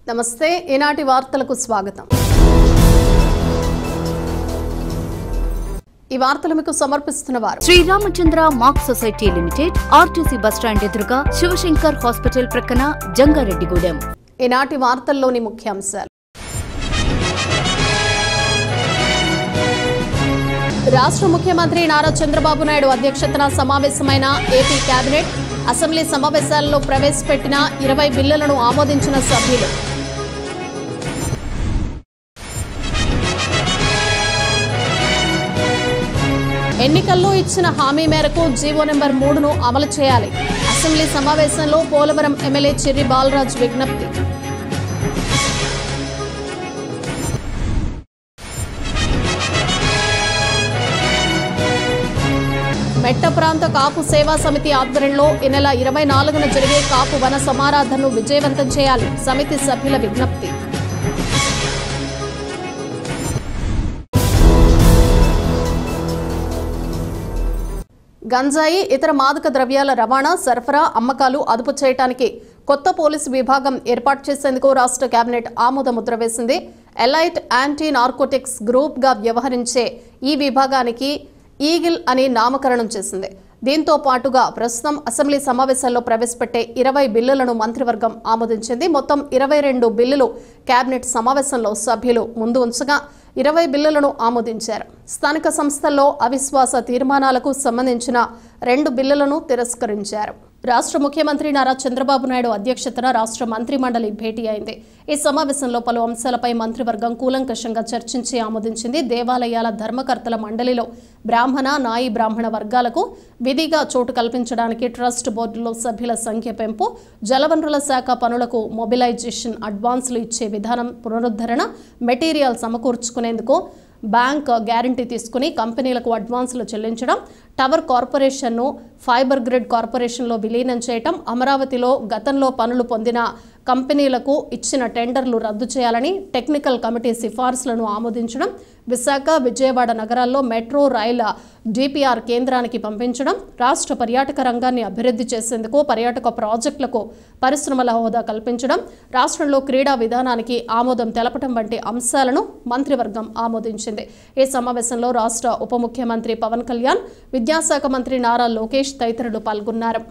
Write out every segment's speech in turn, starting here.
నమస్తే ఈనాటి వార్తలకు స్వాగతం। ఈ వార్తలు మీకు సమర్పిస్తున్నవారు Shri Ramachandra mark society limited, RTC bus stand ఎదురుగా, శివశంకర్ హాస్పిటల్ ప్రక్కన, జంగారెడ్డిగూడెం। ఈనాటి వార్తల్లోని ముఖ్యాంశాలు। రాష్ట్ర ముఖ్యమంత్రి నారా చంద్రబాబు నాయుడు అధ్యక్షతన సమావేశమైన ఏపీ కేబినెట్, అసెంబ్లీ సమావేశాలలో ప్రవేశపెట్టిన 20 బిల్లులను ఆమోదించిన సభ్యులు। ఎన్నికల్లో ఇచ్చిన హామీ మేరకు జీవో నెంబర్ 3ను అమలు చేయాలి। అసెంబ్లీ సమావేశంలో పోలవరం ఎమ్మెల్యే చెర్రి బాలరాజు విజ్ఞప్తి। మెట్ట ప్రాంత కాపు సేవా సమితి ఆధ్వర్యంలో ఈ నెల 24న జరిగే కాపు వన సమారాధనను విజయవంతం చేయాలి, సమితి సభ్యుల విజ్ఞప్తి। గంజాయి, ఇతర మాదక ద్రవ్యాల రవాణా, సరఫరా, అమ్మకాలు అదుపు చేయడానికి కొత్త పోలీసు విభాగం ఏర్పాటు చేసేందుకు రాష్ట్ర కేబినెట్ ఆమోద ముద్ర వేసింది। ఎలైట్ యాంటీ నార్కోటిక్స్ గ్రూప్ గా వ్యవహరించే ఈ విభాగానికి ఈగిల్ అని నామకరణం చేసింది। దీంతో పాటుగా ప్రస్తుతం అసెంబ్లీ సమావేశాల్లో ప్రవేశపెట్టే 20 బిల్లులను మంత్రివర్గం ఆమోదించింది। మొత్తం 22 బిల్లులు కేబినెట్ సమావేశంలో సభ్యులు ముందు ఉంచగా 20 బిల్లులను ఆమోదించారు। స్థానిక సంస్థల్లో అవిశ్వాస తీర్మానాలకు సంబంధించిన 2 బిల్లులను తిరస్కరించారు। రాష్ట్ర ముఖ్యమంత్రి నారా చంద్రబాబు నాయుడు అధ్యక్షతన రాష్ట్ర మంత్రి మండలి భేటీ అయింది। ఈ సమావేశంలో పలు అంశాలపై మంత్రివర్గం కూలంకషంగా చర్చించి ఆమోదించింది। దేవాలయాల ధర్మకర్తల మండలిలో బ్రాహ్మణ, నాయి బ్రాహ్మణ వర్గాలకు విధిగా చోటు కల్పించడానికి ట్రస్ట్ బోర్డులో సభ్యుల సంఖ్య పెంపు, జలవనరుల శాఖ పనులకు మొబిలైజేషన్ అడ్వాన్సులు ఇచ్చే విధానం పునరుద్ధరణ, మెటీరియల్ సమకూర్చుకునేందుకు బ్యాంక్ గ్యారంటీ తీసుకుని కంపెనీలకు అడ్వాన్సులు చెల్లించడం, టవర్ కార్పొరేషన్ను ఫైబర్ గ్రిడ్ కార్పొరేషన్లో విలీనం చేయటం, అమరావతిలో గతంలో పనులు పొందిన కంపెనీలకు ఇచ్చిన టెండర్లు రద్దు చేయాలని టెక్నికల్ కమిటీ సిఫార్సులను ఆమోదించడం, విశాఖ, విజయవాడ నగరాల్లో మెట్రో రైళ్ల డిపిఆర్ కేంద్రానికి పంపించడం, రాష్ట్ర పర్యాటక రంగాన్ని అభివృద్ధి చేసేందుకు పర్యాటక ప్రాజెక్టులకు పరిశ్రమల హోదా కల్పించడం, రాష్ట్రంలో క్రీడా విధానానికి ఆమోదం తెలపడం వంటి అంశాలను మంత్రివర్గం ఆమోదించింది। ఈ సమావేశంలో రాష్ట్ర ఉప ముఖ్యమంత్రి పవన్ కళ్యాణ్, విద్యాశాఖ మంత్రి నారా లోకేష్ తదితరులు పాల్గొన్నారు।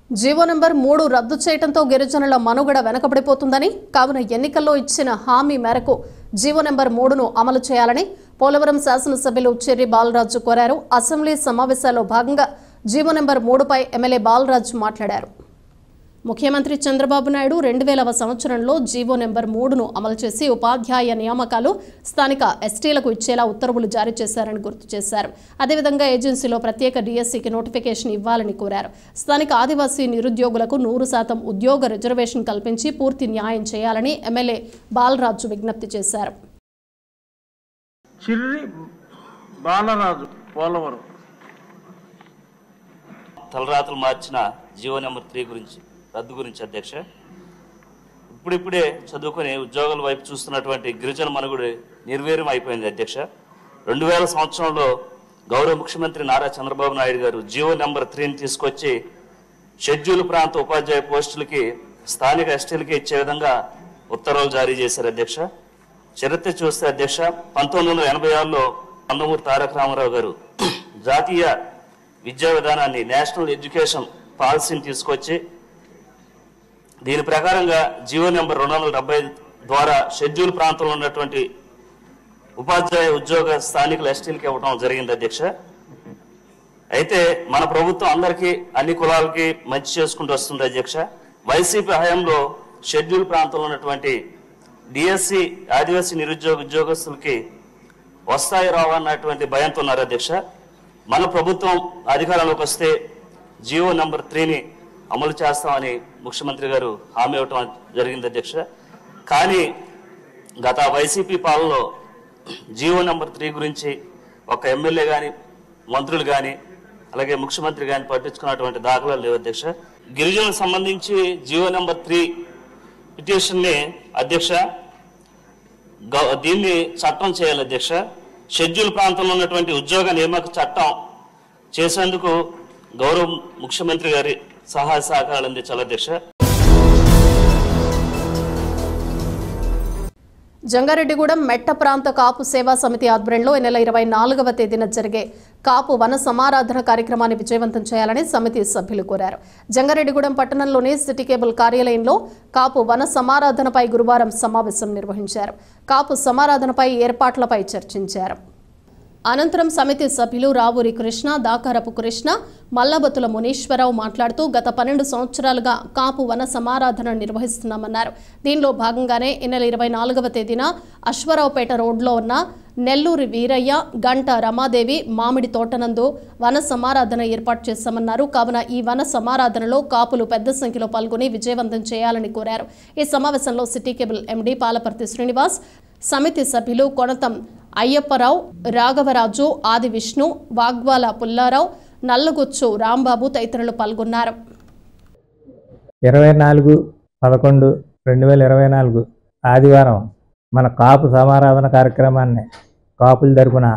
జీవో నెంబర్ 3 రద్దు చేయడంతో గిరిజనుల మనుగడ వెనకబడిపోతుందని, కావున ఎన్నికల్లో ఇచ్చిన హామీ మేరకు జీవో నెంబర్ 3ను అమలు చేయాలని పోలవరం శాసనసభ్యులు చెర్రి బాలరాజు కోరారు। అసెంబ్లీ సమావేశాల్లో భాగంగా జీవో నెంబర్ 3పై ఎమ్మెల్యే బాలరాజు మాట్లాడారు। ముఖ్యమంత్రి చంద్రబాబు నాయుడు 2000వ సంవత్సరంలో జీవో నెంబర్ 3ను అమలు చేసి ఉపాధ్యాయ నియామకాలు స్థానిక ఎస్టీలకు ఇచ్చేలా ఉత్తర్వులు జారీ చేశారని గుర్తు చేశారు। అదేవిధంగా ఏజెన్సీలో ప్రత్యేక డిఎస్సికి నోటిఫికేషన్ ఇవ్వాలని కోరారు। స్థానిక ఆదివాసీ నిరుద్యోగులకు 100% ఉద్యోగ రిజర్వేషన్ కల్పించి పూర్తి న్యాయం చేయాలని ఎమ్మెల్యే బాలరాజు విజ్ఞప్తి చేశారు। చెర్రి బాలరాజు పోలవరం తలరాతలు మార్చిన జీవో నెంబర్ 3 రద్దు గురించి అధ్యక్ష, ఇప్పుడిప్పుడే చదువుకుని ఉద్యోగాల వైపు చూస్తున్నటువంటి గిరిజన మనుగడ నిర్వీర్యం అయిపోయింది అధ్యక్ష। 2000 సంవత్సరంలో గౌరవ ముఖ్యమంత్రి నారా చంద్రబాబు నాయుడు గారు జీవో నెంబర్ 3ని తీసుకొచ్చి షెడ్యూల్ ప్రాంత ఉపాధ్యాయ పోస్టులకి స్థానిక ఎస్టీలకి ఇచ్చే విధంగా ఉత్తర్వులు జారీ చేశారు అధ్యక్ష। చరిత్ర చూస్తే అధ్యక్ష, 1986లో నందమూరి తారక రామారావు గారు జాతీయ విద్యా విధానాన్ని, నేషనల్ ఎడ్యుకేషన్ పాలసీని తీసుకొచ్చి దీని ప్రకారంగా జీవో నెంబర్ 270 ద్వారా షెడ్యూల్ ప్రాంతంలో ఉన్నటువంటి ఉపాధ్యాయ ఉద్యోగ స్థానికుల ఎస్టీలకి ఇవ్వడం జరిగింది అధ్యక్ష। అయితే మన ప్రభుత్వం అందరికీ, అన్ని కులాలకి మంచి చేసుకుంటూ వస్తుంది అధ్యక్ష। వైసీపీ హయాంలో షెడ్యూల్ ప్రాంతంలో ఉన్నటువంటి డిఎస్సి ఆదివాసీ నిరుద్యోగ ఉద్యోగస్తులకి వస్తాయి రావన్నటువంటి భయంతో ఉన్నారు అధ్యక్ష। మన ప్రభుత్వం అధికారంలోకి వస్తే జీవో నెంబర్ 3ని అమలు చేస్తామని ముఖ్యమంత్రి గారు హామీ ఇవ్వటం జరిగింది అధ్యక్ష। కానీ గత వైసీపీ పాలనలో జీవో నెంబర్ 3 గురించి ఒక ఎమ్మెల్యే కానీ మంత్రులు కానీ అలాగే ముఖ్యమంత్రి కానీ పట్టించుకున్నటువంటి దాఖలాలు లేవు అధ్యక్ష. గిరిజనులకు సంబంధించి జీవో నెంబర్ 3 పిటిషన్ని అధ్యక్ష దీన్ని చట్టం చేయాలి అధ్యక్ష. షెడ్యూల్ ప్రాంతంలో ఉన్నటువంటి ఉద్యోగ నియామక చట్టం చేసేందుకు గౌరవ ముఖ్యమంత్రి గారి సహాయ సహకారాలు అందించాలి అధ్యక్ష. జంగారెడ్డిగూడెం మెట్ట ప్రాంత కాపు సేవా సమితి ఆధ్వర్యంలో ఈ నెల 24వ తేదీన జరిగే కాపు వన సమారాధన కార్యక్రమాన్ని విజయవంతం చేయాలని సమితి సభ్యులు కోరారు. జంగారెడ్డిగూడెం పట్టణంలోని సిటీ కేబుల్ కార్యాలయంలో కాపు వన సమారాధనపై గురువారం సమావేశం నిర్వహించారు. కాపు సమారాధనపై ఏర్పాట్లపై చర్చించారు. అనంతరం సమితి సభ్యులు రావూరి కృష్ణ, దాకారపు కృష్ణ, మల్లబతుల మునీశ్వరరావు మాట్లాడుతూ గత 12 సంవత్సరాలుగా కాపు వన సమారాధన నిర్వహిస్తున్నామన్నారు. దీనిలో భాగంగానే ఈ నెల 24వ తేదీన అశ్వరావుపేట రోడ్లో ఉన్న నెల్లూరి వీరయ్య, గంట రమాదేవి మామిడి తోటనందు వన సమారాధన ఏర్పాటు చేశామన్నారు. కావున ఈ వన సమారాధనలో కాపులు పెద్ద సంఖ్యలో పాల్గొని విజయవంతం చేయాలని కోరారు. ఈ సమావేశంలో city cable MD Palaparthi Srinivas, సమితి సభ్యులు కొనతం అయ్యప్పరావు, రాఘవరాజు, ఆది విష్ణు, వాగ్వాల పుల్లారావు, నల్లగుచ్చు రాంబాబు తదితరులు పాల్గొన్నారు. 24/11/2024 ఆదివారం మన కాపు సమారాధన కార్యక్రమాన్ని, కాపుల తరపున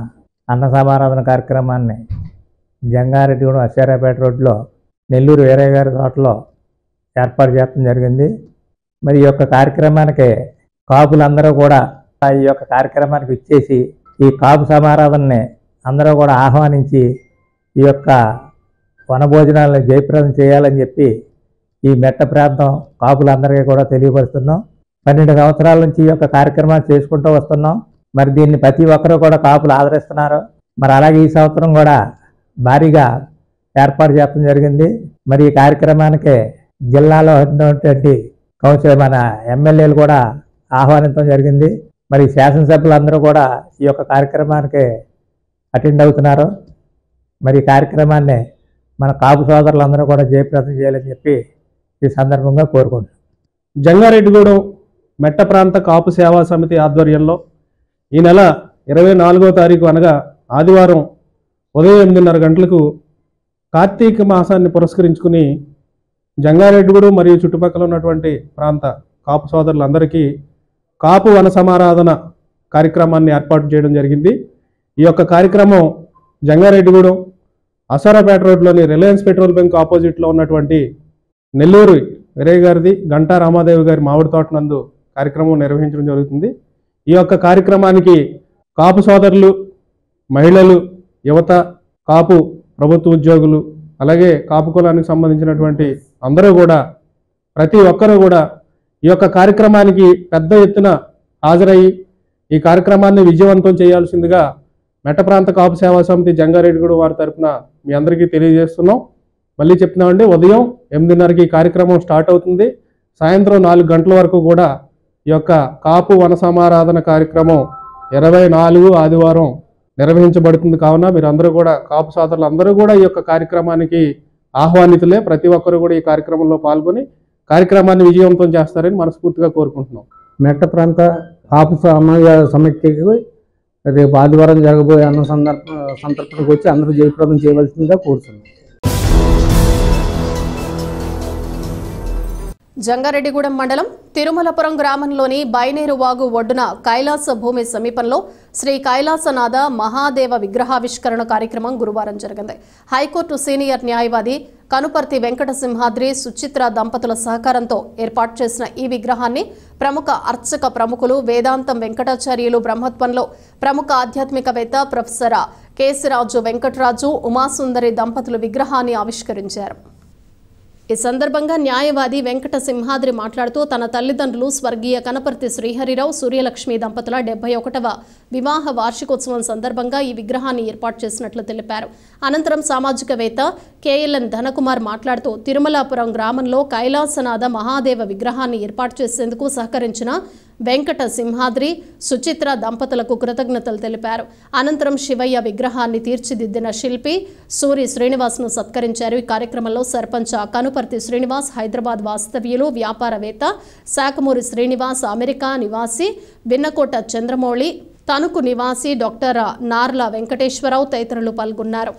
అన్న సమారాధన కార్యక్రమాన్ని జంగారెడ్డిగూడెం అశ్వారావుపేట రోడ్లో నెల్లూరు వీరయ్య గారి తోటలో ఏర్పాటు చేయడం జరిగింది. మరి ఈ యొక్క కార్యక్రమానికి కాపులందరూ కూడా ఈ యొక్క కార్యక్రమానికి ఇచ్చేసి ఈ కాపు సమారాధనని అందరూ కూడా ఆహ్వానించి ఈ యొక్క వనభోజనాలను జయప్రదం చేయాలని చెప్పి ఈ మెట్ట ప్రాంతం కాపులందరికీ కూడా తెలియపరుస్తున్నాం. 12 సంవత్సరాల నుంచి ఈ యొక్క కార్యక్రమాన్ని చేసుకుంటూ వస్తున్నాం. మరి దీన్ని ప్రతి ఒక్కరూ కూడా కాపులు ఆదరిస్తున్నారు. మరి అలాగే ఈ సంవత్సరం కూడా భారీగా ఏర్పాటు చేయడం జరిగింది. మరి ఈ కార్యక్రమానికి జిల్లాలో ఉన్నటువంటి కౌన్సిలర్ మన ఎమ్మెల్యేలు కూడా ఆహ్వానించడం జరిగింది. మరి శాసనసభ్యులందరూ కూడా ఈ యొక్క కార్యక్రమానికి అటెండ్ అవుతున్నారు. మరి ఈ కార్యక్రమాన్ని మన కాపు సోదరులందరూ కూడా జయప్రదం చేయాలని చెప్పి ఈ సందర్భంగా కోరుకుంటున్నాం. జంగారెడ్డిగూడెం మెట్ట ప్రాంత కాపు సేవా సమితి ఆధ్వర్యంలో ఈ నెల 24వ తారీఖు అనగా ఆదివారం ఉదయం 8:30 గంటలకు కార్తీక మాసాన్ని పురస్కరించుకుని జంగారెడ్డిగూడెం మరియు చుట్టుపక్కల ఉన్నటువంటి ప్రాంత కాపు సోదరులందరికీ కాపు వన సమారాధన కార్యక్రమాన్ని ఏర్పాటు చేయడం జరిగింది. ఈ యొక్క కార్యక్రమం జంగారెడ్డిగూడెం అశ్వారావుపేట రోడ్లోని రిలయన్స్ పెట్రోల్ బంక్ ఆపోజిట్లో ఉన్నటువంటి నెల్లూరు వీరయ్య గారిది, గంటా రామాదేవి గారి మామిడి తోట నందు కార్యక్రమం నిర్వహించడం జరుగుతుంది. ఈ యొక్క కార్యక్రమానికి కాపు సోదరులు, మహిళలు, యువత, కాపు ప్రభుత్వ ఉద్యోగులు, అలాగే కాపు కులానికి సంబంధించినటువంటి అందరూ కూడా ప్రతి ఒక్కరూ కూడా ఈ యొక్క కార్యక్రమానికి పెద్ద ఎత్తున హాజరయ్యి ఈ కార్యక్రమాన్ని విజయవంతం చేయాల్సిందిగా మెట్ట ప్రాంత కాపు సేవా సమితి జంగారెడ్డిగూడెం వారి తరఫున మీ అందరికీ తెలియజేస్తున్నాం. మళ్ళీ చెప్తున్నామండి, ఉదయం 8:30కి ఈ కార్యక్రమం స్టార్ట్ అవుతుంది. సాయంత్రం 4 గంటల వరకు కూడా ఈ యొక్క కాపు వన సమారాధన కార్యక్రమం 24 ఆదివారం నిర్వహించబడుతుంది. కావున మీరందరూ కూడా కాపు సోదరులు అందరూ కూడా ఈ యొక్క కార్యక్రమానికి ఆహ్వానితులే. ప్రతి ఒక్కరు కూడా ఈ కార్యక్రమంలో పాల్గొని కార్యక్రమాన్ని విజయవంతం చేస్తారని మనస్ఫూర్తిగా కోరుకుంటున్నాం. మెట్ట ప్రాంత కాపు సమితికి రేపు ఆదివారం జరగబోయే అన్న సంతర్పణకు వచ్చి అందరూ జయప్రదం చేయవలసిందిగా కోరుతున్నాం. జంగారెడ్డిగూడెం మండలం తిరుమలపురం గ్రామంలోని బైనేరు వాగు ఒడ్డున కైలాస భూమి సమీపంలో శ్రీ కైలాసనాథ మహాదేవ విగ్రహావిష్కరణ కార్యక్రమం గురువారం జరిగింది. హైకోర్టు సీనియర్ న్యాయవాది కనుపర్తి వెంకట సింహాద్రి, సుచిత్ర దంపతుల సహకారంతో ఏర్పాటు చేసిన ఈ విగ్రహాన్ని ప్రముఖ అర్చక ప్రముఖులు వేదాంతం వెంకటాచార్యులు బ్రహ్మత్వంలో ప్రముఖ ఆధ్యాత్మికవేత్త ప్రొఫెసర్ కేశరాజు వెంకటరాజు, ఉమాసుందరి దంపతులు విగ్రహాన్ని ఆవిష్కరించారు. ఈ సందర్భంగా న్యాయవాది వెంకట సింహాద్రి మాట్లాడుతూ తన తల్లిదండ్రులు స్వర్గీయ కనపర్తి శ్రీహరిరావు, సూర్యలక్ష్మి దంపతుల 71వ వివాహ వార్షికోత్సవం సందర్భంగా ఈ విగ్రహాన్ని ఏర్పాటు చేసినట్లు తెలిపారు. అనంతరం సామాజికవేత్త కేఎల్ఎన్ ధనకుమార్ మాట్లాడుతూ తిరుమలాపురం గ్రామంలో కైలాసనాథ మహాదేవ విగ్రహాన్ని ఏర్పాటు చేసేందుకు సహకరించిన వెంకట సింహాద్రి, సుచిత్ర దంపతులకు కృతజ్ఞతలు తెలిపారు. అనంతరం శివయ్య విగ్రహాన్ని తీర్చిదిద్దిన శిల్పి సూరి శ్రీనివాస్ను సత్కరించారు. ఈ కార్యక్రమంలో సర్పంచ్ కనుపర్తి శ్రీనివాస్, హైదరాబాద్ వాస్తవ్యులు, వ్యాపారవేత్త శాఖమూరి శ్రీనివాస్, అమెరికా నివాసి విన్నకోట చంద్రమౌళి, తణుకు నివాసి డాక్టర్ నార్ల వెంకటేశ్వరరావు తదితరులు పాల్గొన్నారు.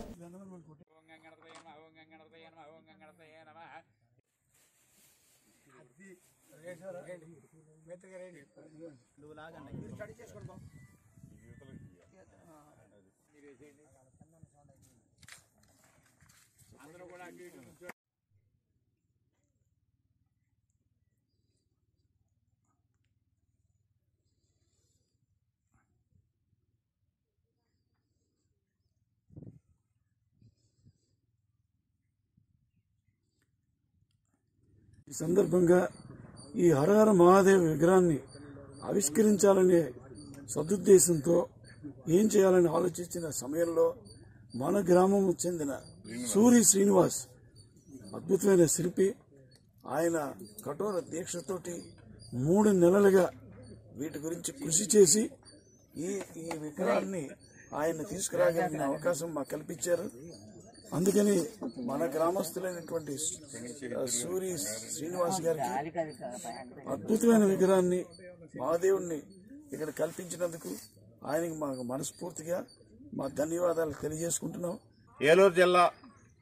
ఈ సందర్భంగా ఈ హరహర మహాదేవ్ విగ్రహాన్ని ఆవిష్కరించాలనే సదుద్దేశంతో ఏం చేయాలని ఆలోచించిన సమయంలో మన గ్రామం చెందిన సూరి శ్రీనివాస్ అద్భుతమైన శిల్పి, ఆయన కఠోర దీక్షతోటి 3 నెలలుగా వీటి గురించి కృషి చేసి ఈ విగ్రహాన్ని ఆయన తీసుకురాగలిగిన అవకాశం మాకు కల్పించారు. అందుకని మన గ్రామస్తులైనటువంటి సూరి శ్రీనివాస్ గారికి అద్భుతమైన విగ్రహాన్ని మహాదేవుణ్ణి ఇక్కడ కల్పించినందుకు ఆయనకి మాకు మనస్ఫూర్తిగా మా ధన్యవాదాలు తెలియజేసుకుంటున్నాం. ఏలూరు జిల్లా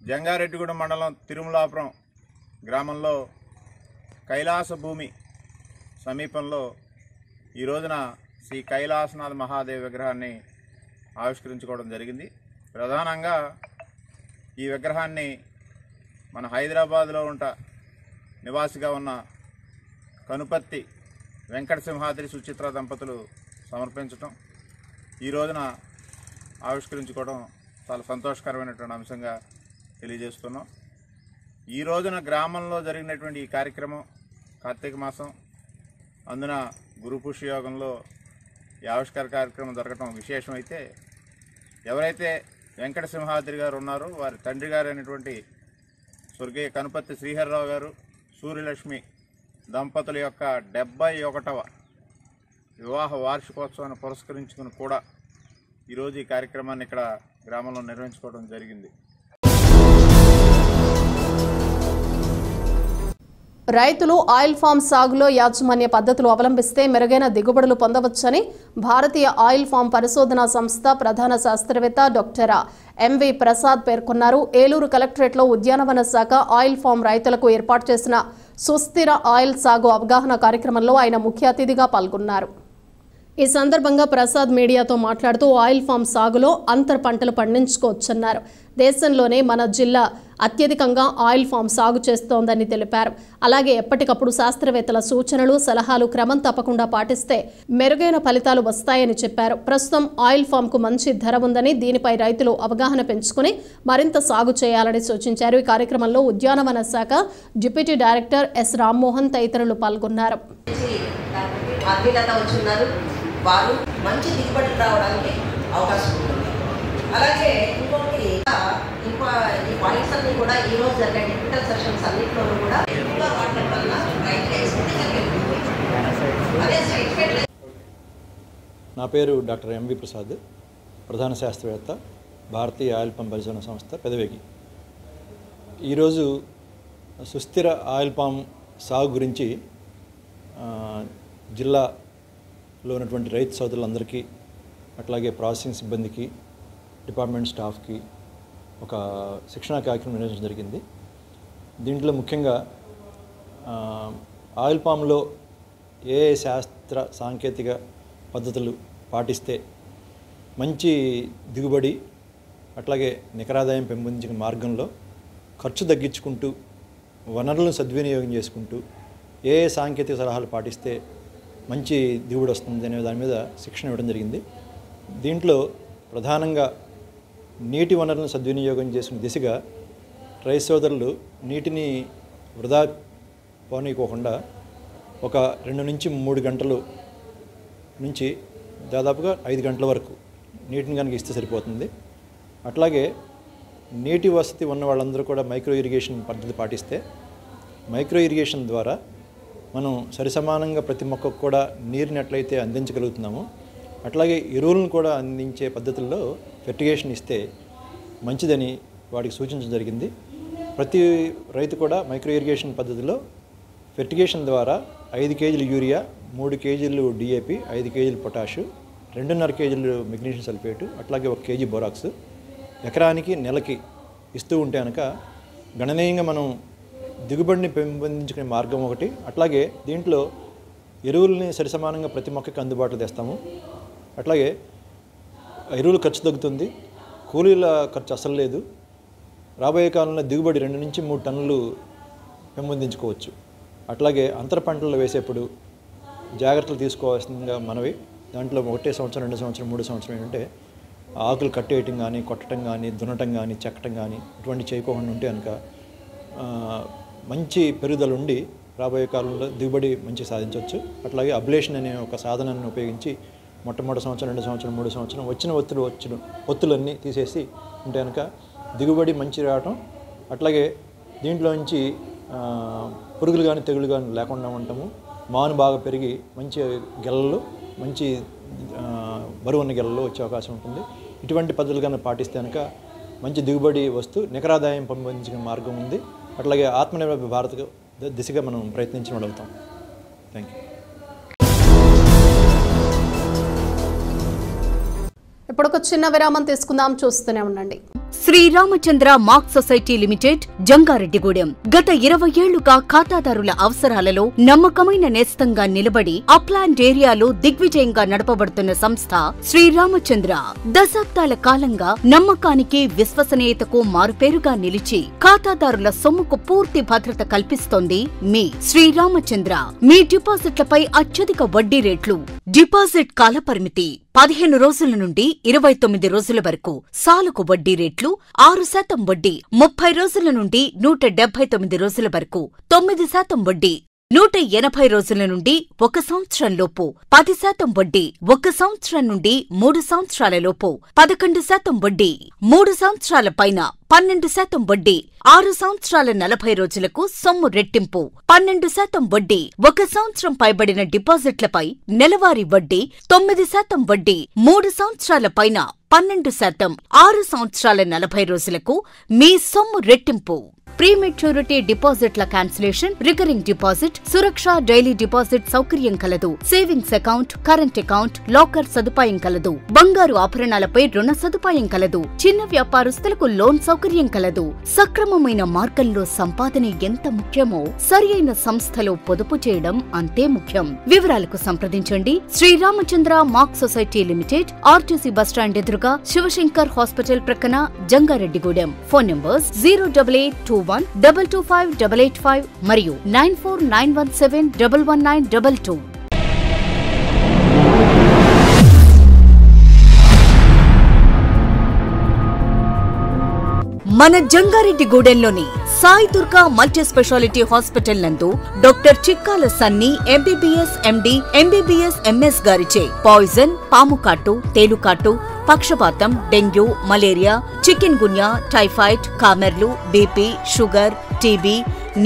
జంగారెడ్డిగూడెం మండలం తిరుమలాపురం గ్రామంలో కైలాస భూమి సమీపంలో ఈ రోజున శ్రీ కైలాసనాథ మహాదేవ్ విగ్రహాన్ని ఆవిష్కరించుకోవడం జరిగింది. ప్రధానంగా ఈ విగ్రహాన్ని మన హైదరాబాద్లో నివాసిగా ఉన్న కనుపర్తి వెంకట సింహాద్రి సుచిత్ర దంపతులు సమర్పించడం, ఈ రోజున ఆవిష్కరించుకోవడం చాలా సంతోషకరమైనటువంటి అంశంగా తెలియజేస్తున్నాం. ఈ రోజున గ్రామంలో జరిగినటువంటి ఈ కార్యక్రమం కార్తీక మాసం, అందున గురు పుష్య యోగంలో ఈ ఆవిష్కార కార్యక్రమం జరగటం విశేషమైతే, ఎవరైతే వెంకట సింహాద్రి గారు ఉన్నారో వారి తండ్రి గారు అయినటువంటి స్వర్గీయ కనుపర్తి శ్రీహరిరావు గారు సూర్యలక్ష్మి దంపతుల యొక్క 71వ వివాహ వార్షికోత్సవాన్ని పురస్కరించుకుని కూడా ఈరోజు ఈ కార్యక్రమాన్ని ఇక్కడ గ్రామంలో నిర్వహించుకోవడం జరిగింది. రైతులు ఆయిల్ ఫామ్ సాగులో యాజమాన్య పద్ధతులు అవలంబిస్తే మెరుగైన దిగుబడులు పొందవచ్చని భారతీయ ఆయిల్ ఫామ్ పరిశోధనా సంస్థ ప్రధాన శాస్త్రవేత్త డాక్టర్ ఎంవి ప్రసాద్ పేర్కొన్నారు. ఏలూరు కలెక్టరేట్లో ఉద్యానవన శాఖ ఆయిల్ ఫామ్ రైతులకు ఏర్పాటు చేసిన సుస్థిర ఆయిల్ సాగు అవగాహన కార్యక్రమంలో ఆయన ముఖ్య అతిథిగా పాల్గొన్నారు. ఈ సందర్భంగా ప్రసాద్ మీడియాతో మాట్లాడుతూ ఆయిల్ ఫామ్ సాగులో అంతర్ పంటలు పండించుకోవచ్చన్నారు. దేశంలోనే మన జిల్లా అత్యధికంగా ఆయిల్ ఫామ్ సాగు చేస్తోందని తెలిపారు. అలాగే ఎప్పటికప్పుడు శాస్త్రవేత్తల సూచనలు సలహాలు క్రమం తప్పకుండా పాటిస్తే మెరుగైన ఫలితాలు వస్తాయని చెప్పారు. ప్రస్తుతం ఆయిల్ ఫామ్ కు మంచి ధర ఉందని, దీనిపై రైతులు అవగాహన పెంచుకుని మరింత సాగు చేయాలని సూచించారు. ఈ కార్యక్రమంలో ఉద్యానవన శాఖ డిప్యూటీ డైరెక్టర్ ఎస్ రామ్మోహన్ తదితరులు పాల్గొన్నారు. వారు మంచి దిగుబడి రావడానికి అవకాశం ఉంటుంది. అలాగే ఇంకొకటి ఈ పాయింట్స్ అన్ని కూడా ఈ రోజు జరిగే టెక్నికల్ సెషన్స్ అన్నింటిలోనూ కూడా ఎక్కువగా వాడటం వల్ల నా పేరు డాక్టర్ ఎంవి ప్రసాద్, ప్రధాన శాస్త్రవేత్త, భారతీయ ఆయిల్ పంప్ పరిశోధన సంస్థ పెదవేగి. ఈరోజు సుస్థిర ఆయిల్ పామ్ సాగు గురించి జిల్లాలో ఉన్నటువంటి రైతు సోదరులందరికీ, అట్లాగే ప్రాసెసింగ్ సిబ్బందికి, డిపార్ట్మెంట్ స్టాఫ్కి ఒక శిక్షణా కార్యక్రమం నిర్వహించడం జరిగింది. దీంట్లో ముఖ్యంగా ఆయిల్ పామ్లో ఏ శాస్త్ర సాంకేతిక పద్ధతులు పాటిస్తే మంచి దిగుబడి అట్లాగే నికరాదాయం పెంపొందించిన మార్గంలో ఖర్చు తగ్గించుకుంటూ వనరులను సద్వినియోగం చేసుకుంటూ ఏ సాంకేతిక సలహాలు పాటిస్తే మంచి దిగుబడి వస్తుంది అనే దాని మీద శిక్షణ ఇవ్వడం జరిగింది. దీంట్లో ప్రధానంగా నీటి వనరులను సద్వినియోగం చేసిన దిశగా రైతు సోదరులు నీటిని వృధా పోనీయకోకుండా ఒక 2 నుంచి 3 గంటలు నుంచి దాదాపుగా 5 గంటల వరకు నీటిని కనుక ఇస్తే సరిపోతుంది. అట్లాగే నీటి వసతి ఉన్న వాళ్ళందరూ కూడా మైక్రో ఇరిగేషన్ పద్ధతి పాటిస్తే మైక్రో ఇరిగేషన్ ద్వారా మనం సరిసమానంగా ప్రతి మొక్కకు కూడా నీరుని ఎట్లయితే అందించగలుగుతున్నామో అట్లాగే ఎరువులను కూడా అందించే పద్ధతుల్లో ఫెర్టిగేషన్ ఇస్తే మంచిదని వాటికి సూచించడం జరిగింది. ప్రతి రైతు కూడా మైక్రో ఇరిగేషన్ పద్ధతిలో ఫెర్టిగేషన్ ద్వారా 5 కేజీలు యూరియా, 3 కేజీలు డిఏపి, 5 కేజీలు పొటాషు, 2.5 కేజీలు మెగ్నీషియం సల్ఫేటు, అట్లాగే 1 కేజీ బోరాక్స్ ఎకరానికి నెలకి ఇస్తూ ఉంటే కనుక గణనీయంగా మనం దిగుబడిని పెంపొందించుకునే మార్గం ఒకటి. అట్లాగే దీంట్లో ఎరువుల్ని సరిసమానంగా ప్రతి మొక్కకి అందుబాటులో తెస్తాము. అట్లాగే ఎరువుల ఖర్చు తగ్గుతుంది, కూలీల ఖర్చు అసలు లేదు. రాబోయే కాలంలో దిగుబడి 2 నుంచి 3 టన్నులు పెంపొందించుకోవచ్చు. అట్లాగే అంతర పంటలు వేసేప్పుడు జాగ్రత్తలు తీసుకోవాల్సిందిగా మనవి. దాంట్లో 1 సంవత్సరం, 2 సంవత్సరం, 3 సంవత్సరం ఏంటంటే ఆకులు కట్టేయటం కానీ, కొట్టడం కానీ, దున్నటం కానీ, చెక్కటం కానీ ఇటువంటి చేయకోకుండా ఉంటే కనుక మంచి పెరుగుదల ఉండి రాబోయే కాలంలో దిగుబడి మంచి సాధించవచ్చు. అట్లాగే అబ్లేషన్ అనే ఒక సాధనాన్ని ఉపయోగించి మొట్టమొదటి సంవత్సరం, 2 సంవత్సరం, 3 సంవత్సరం వచ్చిన ఒత్తులన్నీ తీసేసి ఉంటే కనుక దిగుబడి మంచి రావటం. అట్లాగే దీంట్లో నుంచి పురుగులు కానీ తెగులు కానీ లేకుండా ఉండటము, మాను బాగా పెరిగి మంచి గెలలు, మంచి బరువున్న గెలలు వచ్చే అవకాశం ఉంటుంది. ఇటువంటి పద్ధతులు కానీ పాటిస్తే కనుక మంచి దిగుబడి వస్తూ నికరాదాయం పెంపొందించిన మార్గం ఉంది. అట్లాగే ఆత్మనిర్భర భారత్ దిశగా మనం ప్రయత్నించగలుగుతాం. Thank you. ఇప్పుడు ఒక చిన్న విరామం తీసుకుందాం, చూస్తూనే ఉండండి. Sriramachandra mark society limited, Jangareddygudem. గత 20 ఏళ్లుగా ఖాతాదారుల అవసరాలలో నమ్మకమైన నేస్తంగా నిలబడి అప్లాండ్ ఏరియాలో దిగ్విజయంగా నడపబడుతున్న సంస్థ శ్రీరామచంద్ర. దశాబ్దాల కాలంగా నమ్మకానికి, విశ్వసనీయతకు మారుపేరుగా నిలిచి ఖాతాదారుల సొమ్ముకు పూర్తి భద్రత కల్పిస్తోంది మీ శ్రీరామచంద్ర. మీ డిపాజిట్లపై అత్యధిక వడ్డీ రేట్లు, డిపాజిట్ కాలపరిమితి 15 రోజుల నుండి 29 రోజుల వరకు, సాలుకు వడ్డీ రేట్లు 6% వడ్డీ, 30 రోజుల నుండి 179 రోజుల వరకు 9% వడ్డీ, 180 రోజుల నుండి 1 సంవత్సరం లోపు 10% వడ్డీ, 1 సంవత్సరం నుండి 3 సంవత్సరాల లోపు 11% వడ్డీ, 3 సంవత్సరాల పైన 12% వడ్డీ, 6 సంవత్సరాల 40 రోజులకు సొమ్ము రెట్టింపు 12% వడ్డీ, 1 సంవత్సరం పైబడిన డిపాజిట్లపై నెలవారీ వడ్డీ 9% వడ్డీ, 3 సంవత్సరాల పైన 12%, 6 సంవత్సరాల 40 రోజులకు మీ సొమ్ము రెట్టింపు. ప్రీమెచ్యూరిటీ డిపాజిట్ల క్యాన్సిలేషన్, రికరింగ్ డిపాజిట్, సురక్ష డైలీ డిపాజిట్ సౌకర్యం కలదు. Savings account, current account, locker సదుపాయం కలదు. బంగారు ఆభరణాలపై రుణ సదుపాయం కలదు. చిన్న వ్యాపారస్తులకు లోన్ సౌకర్యం కలదు. సక్రమమైన మార్గంలో సంపాదన ఎంత ముఖ్యమో సరియైన సంస్థలో పొదుపు చేయడం అంతే ముఖ్యం. వివరాలకు సంప్రదించండి. Sriramachandra mark society limited, RTC bus stand ఎదురుగా, శివశంకర్ హాస్పిటల్ ప్రక్కన, జంగారెడ్డిగూడెం. ఫోన్ నంబర్స్ 08821225885 మరియు 9491711922. మన జంగారెడ్డిగూడెంలోని Sai Durga multi speciality hospital నందు doctor Chikkala Sunny MBBS MD, MBBS MS గారిచే పాయిజన్, పాముకాటు, తేలుకాటు, పక్షపాతం, dengue, malaria, chikungunya, typhoid, కామెర్లు, బీపీ, షుగర్, టీబీ,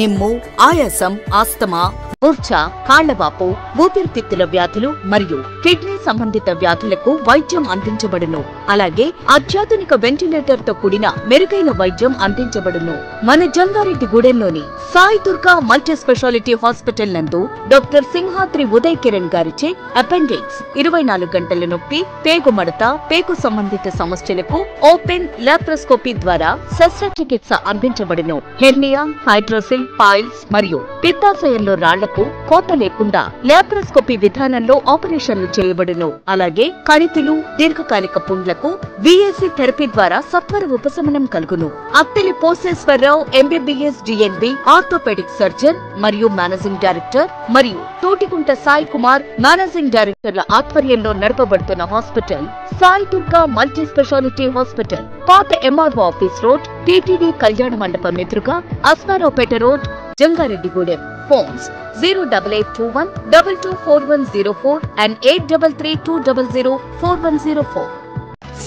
నిమ్ము, ఆయాసం, ఆస్తమా, మూర్ఛ, కాళ్లవాపు, ఊపిరితిత్తుల వ్యాధులు మరియు కిడ్నీ సంబంధిత వ్యాధులకు వైద్యం అందించబడును. అలాగే అత్యాధునిక వెంటిలేటర్ తో కూడిన మెరుగైన వైద్యం అందించబడును. మన జంగారెడ్డిగూడెంలోని Sai Durga multi speciality hospital నందు డాక్టర్ సింహాద్రి ఉదయ్ కిరణ్ గారిచే అపెండిక్స్, 24 గంటల నొప్పి, పేగు మడత, పేగు సంబంధిత సమస్యలకు ఓపెన్ లాప్రోస్కోపీ ద్వారా శస్త్రచికిత్స అందించబడును. హెర్నియా, హైడ్రోసిల్, పాయిల్స్ మరియు పిత్తాశయంలో రాళ్లకు కోత లేకుండా లాప్రోస్కోపీ విధానంలో ఆపరేషన్లు చేయబడును. అలాగే కణితులు, దీర్ఘకాలిక పుండ్లకు విఎస్సి థెరపీ ద్వారా సత్వర ఉపశమనం కలుగును. Attili Poseshwararao MBBS DNB, orthopaedic surgeon మరియు మేనేజింగ్ డైరెక్టర్, మరియు తోటిగుంట సాయి కుమార్ మేనేజింగ్ డైరెక్టర్ల ఆధ్వర్యంలో నడపబడుతున్న hospital Sai Durga multi speciality hospital. పాత ఎంఆర్ఓ ఆఫీస్ రోడ్, టీటీడీ కళ్యాణ మండపం ఎదురుగా, Asmaraopeta road, Jangareddygudem. Phones 08821224104 and 8332004104.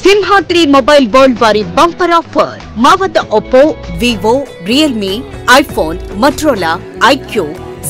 Simhadri mobile world వారి బంపర్ ఆఫర్. మా వద్ద Oppo, Vivo, Realme, iPhone, Motorola, iQOO,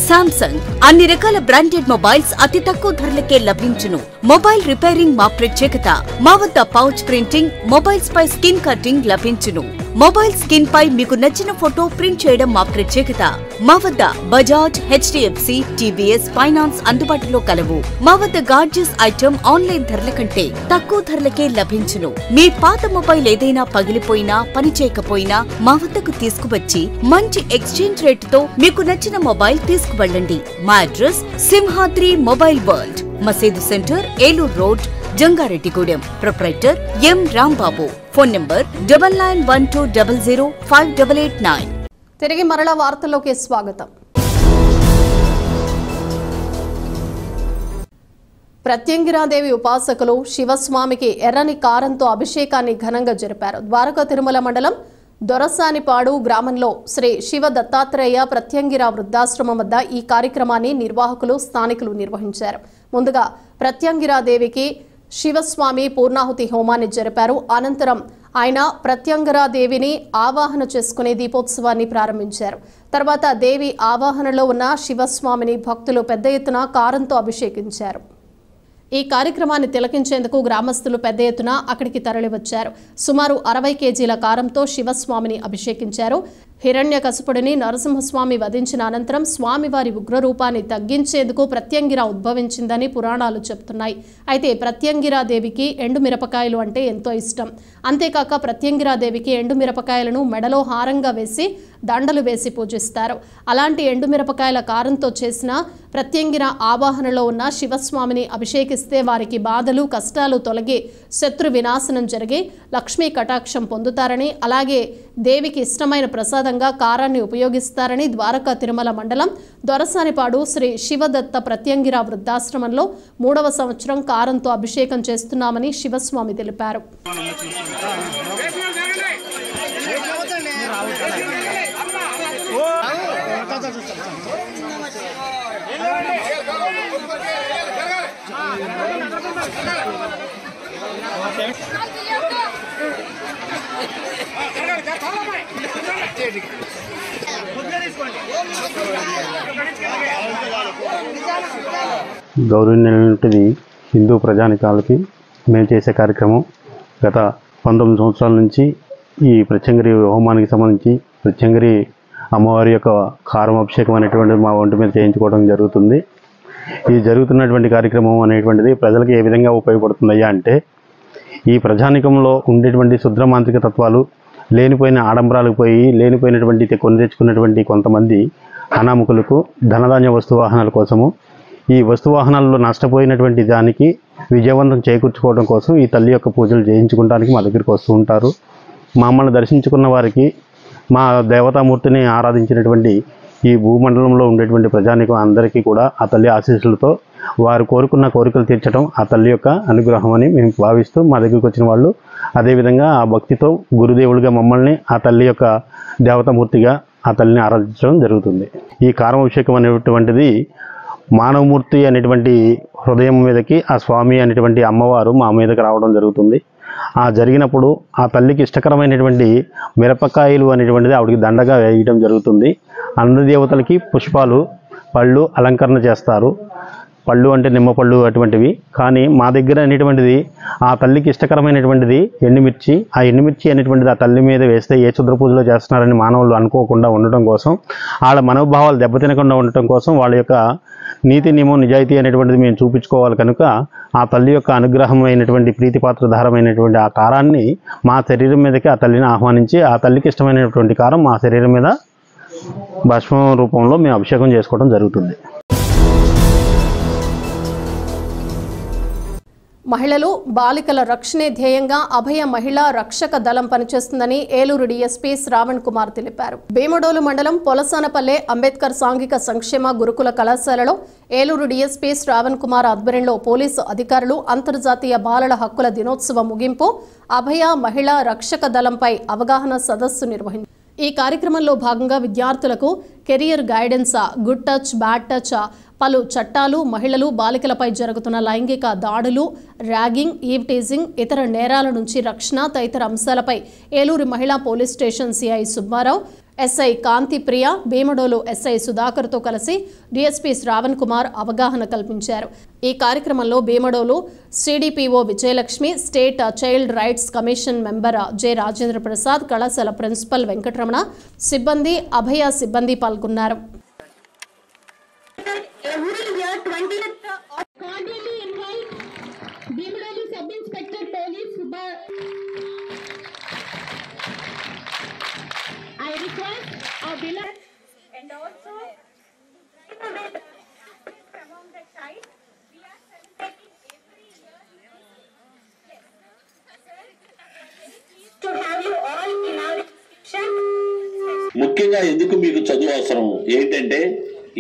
Samsung అన్ని రకాల బ్రాండెడ్ మొబైల్స్ అతి తక్కువ ధరలకే లభించును. మొబైల్ రిపేరింగ్ మా ప్రత్యేకత. మా వద్ద పౌచ్ ప్రింటింగ్, మొబైల్స్ పై స్కిన్ కటింగ్ లభించును. మొబైల్ స్కిన్ పై మీకు నచ్చిన ఫోటో ప్రింట్ చేయడం మా ప్రత్యేకత. మా వద్ద బజాజ్, హెచ్డిఎఫ్సి, టీవీఎస్ ఫైనాన్స్ అందుబాటులో కలవు. మా వద్ద గార్జియస్ ఐటమ్ ఆన్లైన్ ధరల కంటే తక్కువ ధరలకే లభించును. మీ పాత మొబైల్ ఏదైనా పగిలిపోయినా, పనిచేయకపోయినా మా వద్దకు తీసుకువచ్చి మంచి ఎక్స్చేంజ్ రేటుతో మీకు నచ్చిన మొబైల్ తీసుకువెళ్ళండి. మా అడ్రస్ సింహాద్రి మొబైల్ వరల్డ్, మసీదు centre, Eluru road, Jangareddygudem. Proprietor ఎం రాంబాబు. Phone number 9912005889. తిరిగి మరలా వార్తల్లోకి స్వాగతం. ప్రత్యంగిరాదేవి ఉపాసకులు శివస్వామికి ఎర్రని కారంతో అభిషేకాన్ని ఘనంగా జరిపారు. ద్వారకా తిరుమల మండలం దొరసానిపాడు గ్రామంలో శ్రీ శివ దత్తాత్రేయ ప్రత్యంగిర వృద్ధాశ్రమం వద్ద ఈ కార్యక్రమాన్ని నిర్వాహకులు, స్థానికులు నిర్వహించారు. ముందుగా ప్రత్యంగిరాదేవికి శివస్వామి పూర్ణాహుతి హోమాన్ని జరిపారు. అనంతరం ఆయన ప్రత్యంగిరాదేవిని ఆవాహన చేసుకునే దీపోత్సవాన్ని ప్రారంభించారు. తర్వాత దేవి ఆవాహనలో ఉన్న శివస్వామిని భక్తులు పెద్ద ఎత్తున కారంతో అభిషేకించారు. ఈ కార్యక్రమాన్ని తిలకించేందుకు గ్రామస్తులు పెద్ద ఎత్తున అక్కడికి తరలివచ్చారు. సుమారు 60 కేజీల కారంతో శివస్వామిని అభిషేకించారు. హిరణ్యకశిపుడిని నరసింహస్వామి వధించిన అనంతరం స్వామివారి ఉగ్రరూపాన్ని తగ్గించేందుకు ప్రత్యంగిర ఉద్భవించిందని పురాణాలు చెప్తున్నాయి. అయితే ప్రత్యంగిరాదేవికి ఎండుమిరపకాయలు అంటే ఎంతో ఇష్టం. అంతేకాక ప్రత్యంగిరాదేవికి ఎండుమిరపకాయలను మెడలో హారంగా వేసి దండలు వేసి పూజిస్తారు. అలాంటి ఎండుమిరపకాయల కారంతో చేసిన ప్రత్యంగిర ఆవాహనలో ఉన్న శివస్వామిని అభిషేకిస్తే వారికి బాధలు, కష్టాలు తొలగి శత్రు వినాశనం జరిగి లక్ష్మీ కటాక్షం పొందుతారని, అలాగే దేవికి ఇష్టమైన ప్రసాదంగా కారాన్ని ఉపయోగిస్తారని ద్వారకా తిరుమల మండలం దొరసానిపాడు శ్రీ శివదత్త ప్రత్యంగిర వృద్ధాశ్రమంలో 3వ సంవత్సరం కారంతో అభిషేకం చేస్తున్నామని శివస్వామి తెలిపారు. గౌరవనీయులైనటువంటి హిందూ ప్రజానికాలకి మేము చేసే కార్యక్రమం గత 19 సంవత్సరాల నుంచి ఈ ప్రత్యంగిరి హోమానికి సంబంధించి ప్రత్యంగిరి అమ్మవారి యొక్క కారం అభిషేకం అనేటువంటిది మా ఒంటి మీద చేయించుకోవడం జరుగుతుంది. ఈ జరుగుతున్నటువంటి కార్యక్రమం అనేటువంటిది ప్రజలకు ఏ విధంగా ఉపయోగపడుతుందయ్యా అంటే, ఈ ప్రజానికంలో ఉండేటువంటి శుద్రమాంత్రిక తత్వాలు, లేనిపోయిన ఆడంబరాలకు పోయి లేనిపోయినటువంటి కొని తెచ్చుకున్నటువంటి కొంతమంది అనామకులకు ధనధాన్య వస్తువాహనాల కోసము, ఈ వస్తువాహనాల్లో నష్టపోయినటువంటి దానికి విజయవంతం చేకూర్చుకోవడం కోసం ఈ తల్లి యొక్క పూజలు చేయించుకోవడానికి మా దగ్గరికి వస్తూ ఉంటారు. మమ్మల్ని దర్శించుకున్న వారికి, మా దేవతామూర్తిని ఆరాధించినటువంటి ఈ భూమండలంలో ఉండేటువంటి ప్రజానికం అందరికీ కూడా ఆ తల్లి ఆశీస్సులతో వారు కోరుకున్న కోరికలు తీర్చడం ఆ తల్లి యొక్క అనుగ్రహం అని మేము భావిస్తూ మా దగ్గరికి వచ్చిన వాళ్ళు అదేవిధంగా ఆ భక్తితో గురుదేవుడిగా మమ్మల్ని ఆ తల్లి యొక్క దేవతామూర్తిగా ఆ తల్లిని ఆరాధించడం జరుగుతుంది. ఈ కారమాభిషేకం అనేటువంటిది మానవమూర్తి అనేటువంటి హృదయం మీదకి ఆ స్వామి అనేటువంటి అమ్మవారు మా మీదకి రావడం జరుగుతుంది. ఆ జరిగినప్పుడు ఆ తల్లికి ఇష్టకరమైనటువంటి మిరపకాయలు అనేటువంటిది ఆవిడకి దండగా వేయడం జరుగుతుంది. అన్ని దేవతలకి పుష్పాలు, పళ్ళు అలంకరణ చేస్తారు. పళ్ళు అంటే నిమ్మపళ్ళు అటువంటివి. కానీ మా దగ్గర అనేటువంటిది ఆ తల్లికి ఇష్టకరమైనటువంటిది ఎండుమిర్చి. ఆ ఎండుమిర్చి అనేటువంటిది ఆ తల్లి మీద వేస్తే ఏ క్షుద్ర పూజలో చేస్తున్నారని మానవులు అనుకోకుండా ఉండటం కోసం, వాళ్ళ మనోభావాలు దెబ్బతినకుండా ఉండటం కోసం, వాళ్ళ యొక్క నీతి నియమం నిజాయితీ అనేటువంటిది మేము చూపించుకోవాలి కనుక ఆ తల్లి యొక్క అనుగ్రహమైనటువంటి ప్రీతిపాత్రధారమైనటువంటి ఆ కారాన్ని మా శరీరం మీదకి ఆ తల్లిని ఆహ్వానించి ఆ తల్లికి ఇష్టమైనటువంటి కారం మా శరీరం మీద భస్మం రూపంలో మేము అభిషేకం చేసుకోవడం జరుగుతుంది. మహిళలు, బాలికల రక్షణే ధ్యేయంగా అభయ మహిళా రక్షక దళం పనిచేస్తుందని ఏలూరు డీఎస్పీ శ్రావణ్ కుమార్ తెలిపారు. భీమడోలు మండలం పొలసానపల్లె అంబేద్కర్ సాంఘిక సంక్షేమ గురుకుల కళాశాలలో ఏలూరు డీఎస్పీ శ్రావణ్ కుమార్ ఆధ్వర్యంలో పోలీసు అధికారులు అంతర్జాతీయ బాలల హక్కుల దినోత్సవ ముగింపు అభయ మహిళా రక్షక దళంపై అవగాహన సదస్సు నిర్వహించారు. ఈ కార్యక్రమంలో భాగంగా విద్యార్థులకు career guidance, good touch, bad touch, పలు చట్టాలు, మహిళలు, బాలికలపై జరుగుతున్న లైంగిక దాడులు, ర్యాగింగ్, ఈవ్ టీజింగ్, ఇతర నేరాల నుంచి రక్షణ తదితర అంశాలపై ఏలూరు మహిళా police station CI Subbarao, SI Kanthi Priya, Bhimadolu SI సుధాకర్తో కలిసి డీఎస్పీ శ్రావణ్ కుమార్ అవగాహన కల్పించారు. ఈ కార్యక్రమంలో Bhimadolu CDPO Vijayalakshmi, state child rights commission member J Rajendra Prasad, కళాశాల ప్రిన్సిపల్ వెంకటరమణ, సిబ్బంది, అభయ సిబ్బంది పాల్గొన్నారు. I request our beloved and also among the child we are celebrating every year. Yes, sir, to have you all in our description. ముఖ్యంగా ఎందుకు మీకు చదువు అవసరం ఏంటంటే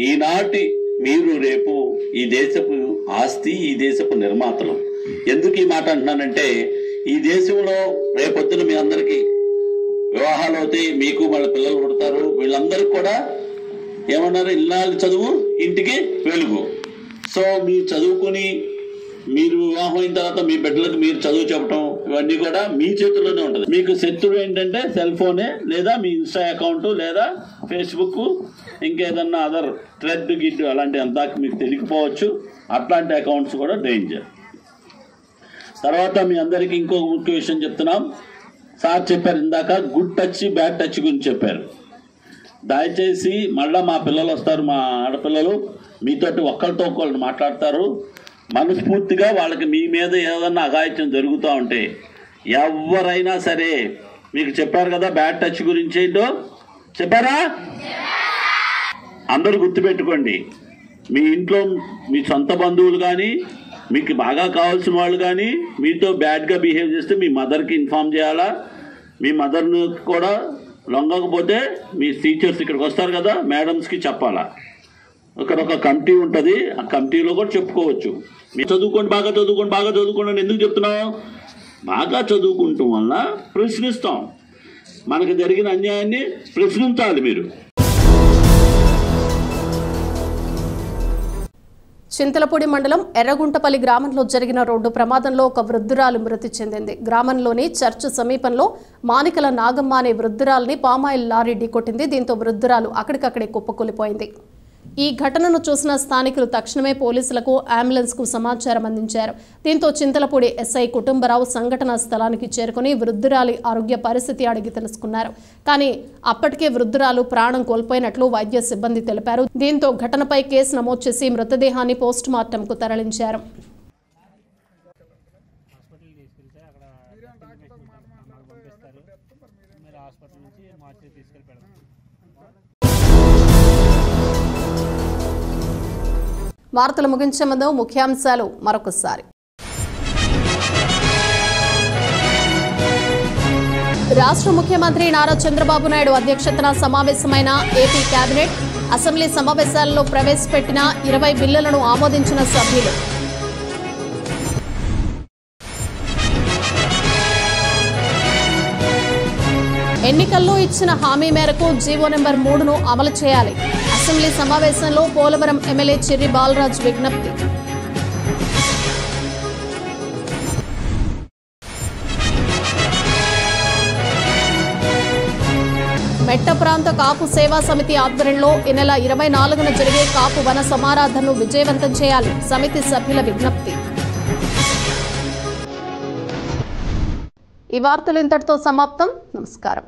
ఈనాటి మీరు రేపు ఈ దేశపు ఆస్తి, ఈ దేశపు నిర్మాతలు. ఎందుకు ఈ మాట అంటున్నానంటే ఈ దేశంలో రేపొద్దున మీ అందరికీ వివాహాలు అవుతాయి, మీకు వాళ్ళ పిల్లలు పుడతారు. వీళ్ళందరికీ కూడా ఏమన్నారు, ఇల్లాలి చదువు ఇంటికి వెలుగు. సో మీరు చదువుకుని మీరు వివాహం అయిన తర్వాత మీ బిడ్డలకు మీరు చదువు చెప్పడం ఇవన్నీ కూడా మీ చేతుల్లోనే ఉంటుంది. మీకు శత్రువు ఏంటంటే సెల్ ఫోనే, లేదా మీ ఇన్స్టా అకౌంట్, లేదా ఫేస్బుక్, ఇంకేదన్నా అదర్ థ్రెడ్ గిడ్ అలాంటి అంతా మీకు తెలియకపోవచ్చు. అట్లాంటి అకౌంట్స్ కూడా డేంజర్. తర్వాత మీ అందరికీ ఇంకొక ముఖ్య విషయం చెప్తున్నాం. సార్ చెప్పారు ఇందాక గుడ్ టచ్, బ్యాడ్ టచ్ గురించి చెప్పారు. దయచేసి మళ్ళీ మా పిల్లలు వస్తారు, మా ఆడపిల్లలు మీతోటి ఒకరితో ఒకళ్ళు మాట్లాడతారు. మనస్ఫూర్తిగా వాళ్ళకి మీ మీద ఏదన్నా అఘాయిత్యం జరుగుతూ ఉంటే ఎవరైనా సరే, మీకు చెప్పారు కదా బ్యాడ్ టచ్ గురించి ఏంటో చెప్పారా? అందరూ గుర్తుపెట్టుకోండి. మీ ఇంట్లో మీ సొంత బంధువులు కానీ, మీకు బాగా కావాల్సిన వాళ్ళు కానీ మీతో బ్యాడ్గా బిహేవ్ చేస్తే మీ మదర్కి ఇన్ఫామ్ చేయాలా. మీ మదర్ను కూడా లొంగకపోతే మీ టీచర్స్ ఇక్కడికి వస్తారు కదా, మేడమ్స్కి చెప్పాలా. ఇక్కడ ఒక కమిటీ ఉంటుంది, ఆ కమిటీలో కూడా చెప్పుకోవచ్చు. మీరు చదువుకోండి, బాగా చదువుకోండి, బాగా చదువుకోండి అని ఎందుకు చెప్తున్నాం? బాగా చదువుకుంటాం వల్ల ప్రశ్నిస్తాం. మనకు జరిగిన అన్యాయాన్ని ప్రశ్నించాలి మీరు. చింతలపూడి మండలం ఎర్రగుంటపల్లి గ్రామంలో జరిగిన రోడ్డు ప్రమాదంలో ఒక వృద్ధురాలు మృతి చెందింది. గ్రామంలోని చర్చ్ సమీపంలో మానికల నాగమ్మ అనే వృద్ధురాలిని పామాయిల్ లారీ ఢీకొట్టింది. దీంతో వృద్ధురాలు అక్కడికక్కడే కుప్పకూలిపోయింది. ఈ ఘటనను చూసిన స్థానికులు తక్షణమే పోలీసులకు, అంబులెన్స్కు సమాచారం అందించారు. దీంతో చింతలపూడి ఎస్ఐ కుటుంబరావు సంఘటనా స్థలానికి చేరుకుని వృద్ధురాలి ఆరోగ్య పరిస్థితి అడిగి తెలుసుకున్నారు. కానీ అప్పటికే వృద్ధురాలు ప్రాణం కోల్పోయినట్లు వైద్య సిబ్బంది తెలిపారు. దీంతో ఘటనపై కేసు నమోదు చేసి మృతదేహాన్ని పోస్టుమార్టంకు తరలించారు. వార్తలు ముగించే ముందు ముఖ్యాంశాలు మరొకసారి. రాష్ట్ర ముఖ్యమంత్రి నారా చంద్రబాబు నాయుడు అధ్యక్షతన సమావేశమైన ఏపీ కేబినెట్. అసెంబ్లీ సమావేశాలలో ప్రవేశపెట్టిన 20 బిల్లులను ఆమోదించిన సభ్యులు. ఎన్నికల్లో ఇచ్చిన హామీ మేరకు జీవో నెంబర్ 3ను అమలు చేయాలి. అసెంబ్లీ సమావేశంలో పోలవరం ఎమ్మెల్యే చెర్రి బాలరాజ్ విజ్ఞప్తి. మెట్ట ప్రాంత కాపు సేవా సమితి ఆధ్వర్యంలో ఈ నెల 24న జరిగే కాపు వన సమారాధనను విజయవంతం చేయాలి. సమితి సభ్యుల విజ్ఞప్తి. ఈ వార్తలు ఇంతటితో సమాప్తం. నమస్కారం.